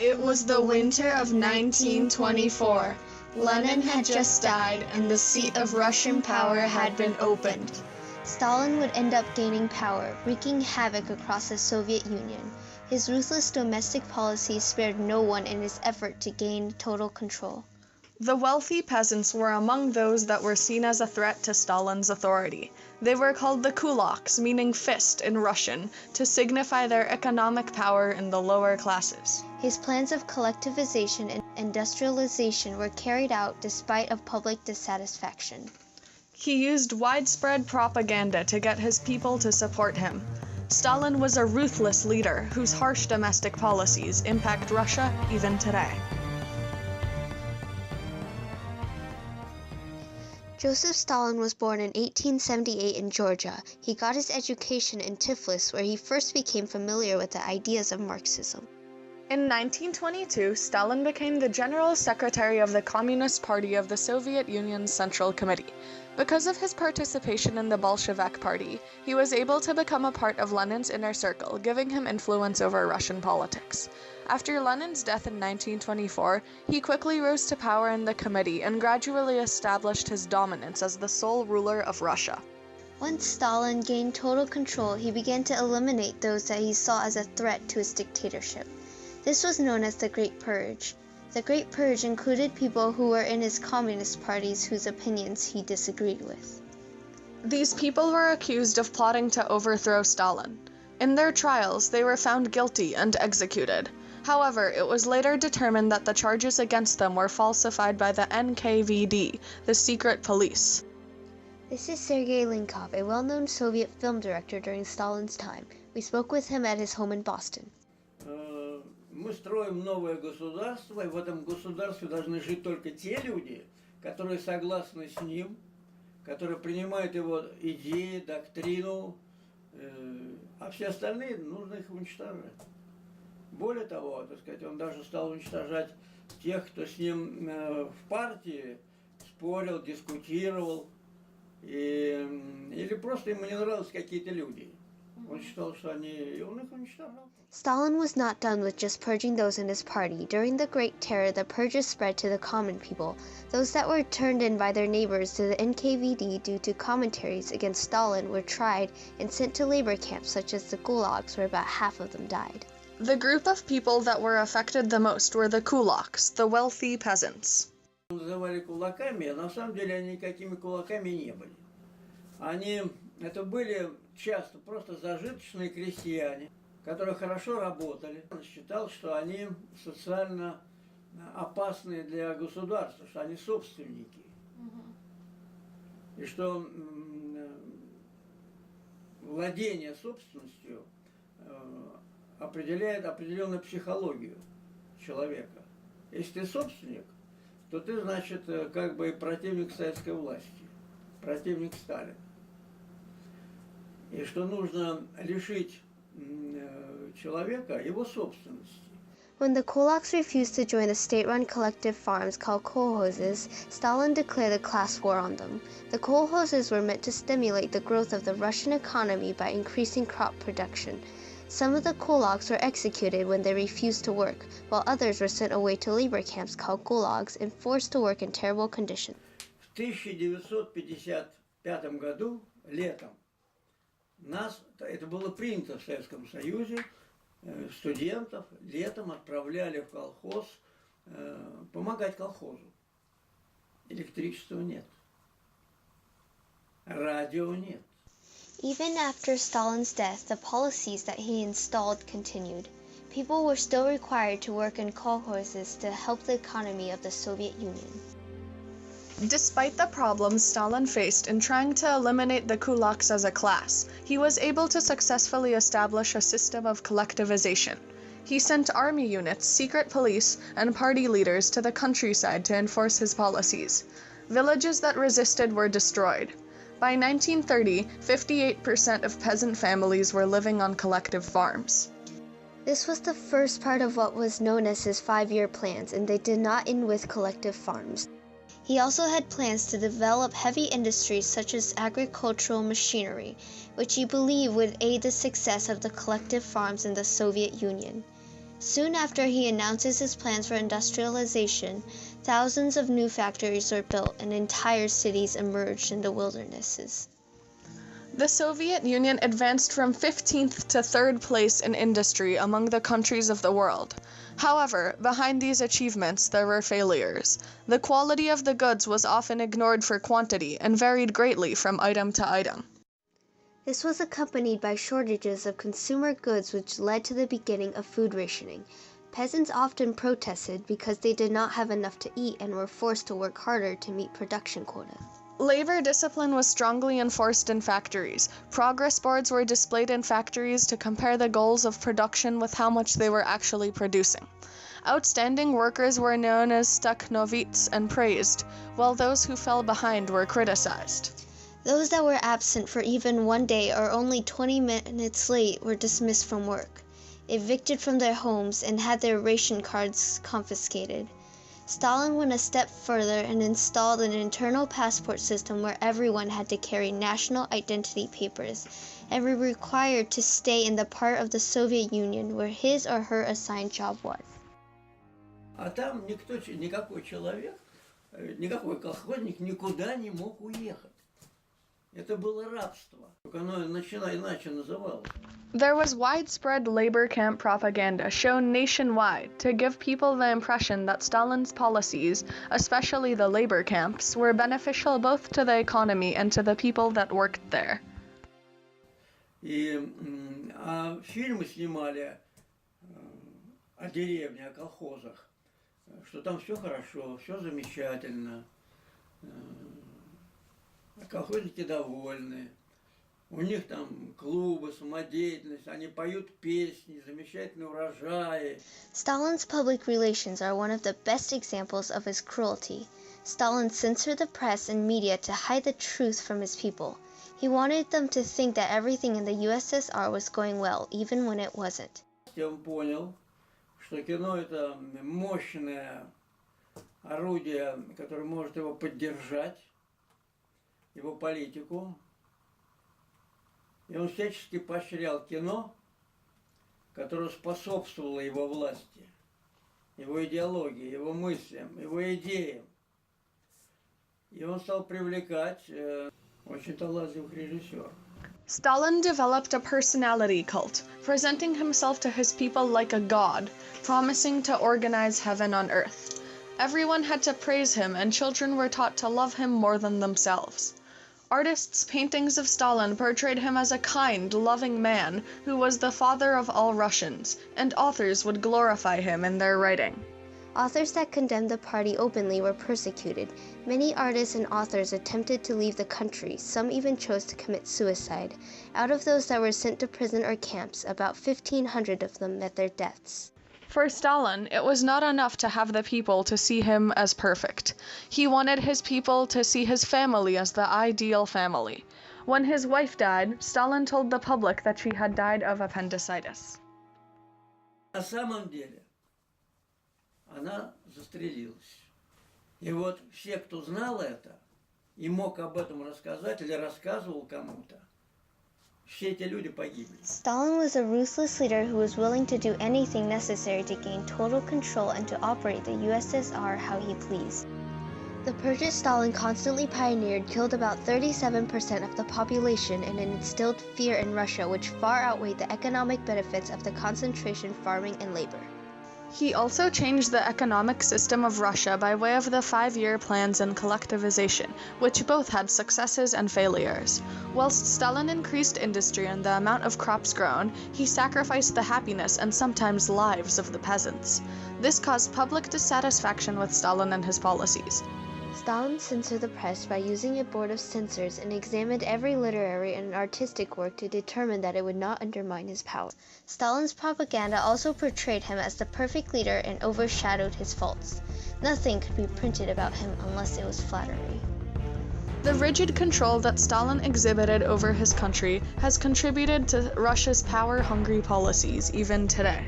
It was the winter of 1924. Lenin had just died, and the seat of Russian power had been opened. Stalin would end up gaining power, wreaking havoc across the Soviet Union. His ruthless domestic policy spared no one in his effort to gain total control. The wealthy peasants were among those that were seen as a threat to Stalin's authority. They were called the kulaks, meaning fist in Russian, to signify their economic power in the lower classes. His plans of collectivization and industrialization were carried out despite of public dissatisfaction. He used widespread propaganda to get his people to support him. Stalin was a ruthless leader whose harsh domestic policies impact Russia even today. Joseph Stalin was born in 1878 in Georgia. He got his education in Tiflis, where he first became familiar with the ideas of Marxism. In 1922, Stalin became the General Secretary of the Communist Party of the Soviet Union's Central Committee. Because of his participation in the Bolshevik Party, he was able to become a part of Lenin's inner circle, giving him influence over Russian politics. After Lenin's death in 1924, he quickly rose to power in the committee and gradually established his dominance as the sole ruler of Russia. Once Stalin gained total control, he began to eliminate those that he saw as a threat to his dictatorship. This was known as the Great Purge. The Great Purge included people who were in his communist parties whose opinions he disagreed with. These people were accused of plotting to overthrow Stalin. In their trials, they were found guilty and executed. However, it was later determined that the charges against them were falsified by the NKVD, the secret police. This is Sergei Linkov, a well-known Soviet film director during Stalin's time. We spoke with him at his home in Boston. Мы строим новое государство, и в этом государстве должны жить только те люди, которые согласны с ним, которые принимают его идеи, доктрину, а все остальные нужно их уничтожать. Более того, так сказать, он даже стал уничтожать тех, кто с ним в партии спорил, дискутировал, или просто ему не нравились какие-то люди. Он считал, что он их уничтожал. Stalin was not done with just purging those in his party. During the Great Terror, the purges spread to the common people, those that were turned in by their neighbors to the NKVD due to commentaries against Stalin were tried and sent to labor camps such as the gulags, where about half of them died. The group of people that were affected the most were the kulaks, the wealthy peasants. Называли кулаками, а на самом деле они никакими кулаками не были. Это были часто просто зажиточные крестьяне, которые хорошо работали. Он считал, что они социально опасны для государства, что они собственники. И что владение собственностью определяет определенную психологию человека. Если ты собственник, то ты, значит, как бы и противник советской власти, противник Сталина. И что нужно лишить человека его собственности. When the kulaks refused to join the state-run collective farms called kolkhozes, Stalin declared a class war on them. The kolkhozes were meant to stimulate the growth of the Russian economy by increasing crop production. Some of the kulaks were executed when they refused to work, while others were sent away to labor camps called gulags and forced to work in terrible conditions. В 1955 году, летом, это было принято в Советском Союзе, студентов летом отправляли в колхоз помогать колхозу. Электричества нет, радио нет. Even after Stalin's death, the policies that he installed continued. People were still required to work in kolkhozes to help the economy of the Soviet Union. Despite the problems Stalin faced in trying to eliminate the kulaks as a class, he was able to successfully establish a system of collectivization. He sent army units, secret police, and party leaders to the countryside to enforce his policies. Villages that resisted were destroyed. By 1930, 58% of peasant families were living on collective farms. This was the first part of what was known as his 5-year plans, and they did not end with collective farms. He also had plans to develop heavy industries such as agricultural machinery, which he believed would aid the success of the collective farms in the Soviet Union. Soon after he announces his plans for industrialization, thousands of new factories were built and entire cities emerged in the wildernesses. The Soviet Union advanced from 15th to 3rd place in industry among the countries of the world. However, behind these achievements there were failures. The quality of the goods was often ignored for quantity and varied greatly from item to item. This was accompanied by shortages of consumer goods, which led to the beginning of food rationing. Peasants often protested because they did not have enough to eat and were forced to work harder to meet production quota. Labor discipline was strongly enforced in factories. Progress boards were displayed in factories to compare the goals of production with how much they were actually producing. Outstanding workers were known as staknovits and praised, while those who fell behind were criticized. Those that were absent for even one day or only 20 minutes late were dismissed from work, evicted from their homes, and had their ration cards confiscated. Stalin went a step further and installed an internal passport system where everyone had to carry national identity papers and were required to stay in the part of the Soviet Union where his or her assigned job was. А там никакой человек, никакой колхозник никуда не мог уехать. Это было рабство, только оно иначе называлось. There was widespread labor camp propaganda shown nationwide to give people the impression that Stalin's policies, especially the labor camps, were beneficial both to the economy and to the people that worked there. И фильмы снимали о деревне, о колхозах, что там все хорошо, все замечательно. Колхозники довольны, у них там клубы, самодеятельность, они поют песни, замечательные урожаи. Stalin's public relations are one of the best examples of his cruelty. Stalin censored the press and media to hide the truth from his people. He wanted them to think that everything in the USSR was going well, even when it wasn't. Он понял, что кино это мощное орудие, которое может его поддержать, его политику, и он всячески поощрял кино, которое способствовало его власти, его идеологии, его мыслям, его идеям. И он стал привлекать очень талантливых режиссеров. Stalin developed a personality cult, presenting himself to his people like a god, promising to organize heaven on earth. Everyone had to praise him, and children were taught to love him more than themselves. Artists' paintings of Stalin portrayed him as a kind, loving man who was the father of all Russians, and authors would glorify him in their writing. Authors that condemned the party openly were persecuted. Many artists and authors attempted to leave the country. Some even chose to commit suicide. Out of those that were sent to prison or camps, about 1,500 of them met their deaths. For Stalin, it was not enough to have the people to see him as perfect. He wanted his people to see his family as the ideal family. When his wife died, Stalin told the public that she had died of appendicitis. На самом деле, она застрелилась. И вот все, кто знал это, и мог об этом рассказать или рассказывал кому-то, все эти люди погибли. Stalin was a ruthless leader who was willing to do anything necessary to gain total control and to operate the USSR how he pleased. The purges Stalin constantly pioneered killed about 37% of the population and instilled fear in Russia, which far outweighed the economic benefits of the concentration farming and labor. He also changed the economic system of Russia by way of the 5-year plans and collectivization, which both had successes and failures. Whilst Stalin increased industry and the amount of crops grown, he sacrificed the happiness and sometimes lives of the peasants. This caused public dissatisfaction with Stalin and his policies. Stalin censored the press by using a board of censors and examined every literary and artistic work to determine that it would not undermine his power. Stalin's propaganda also portrayed him as the perfect leader and overshadowed his faults. Nothing could be printed about him unless it was flattery. The rigid control that Stalin exhibited over his country has contributed to Russia's power-hungry policies even today.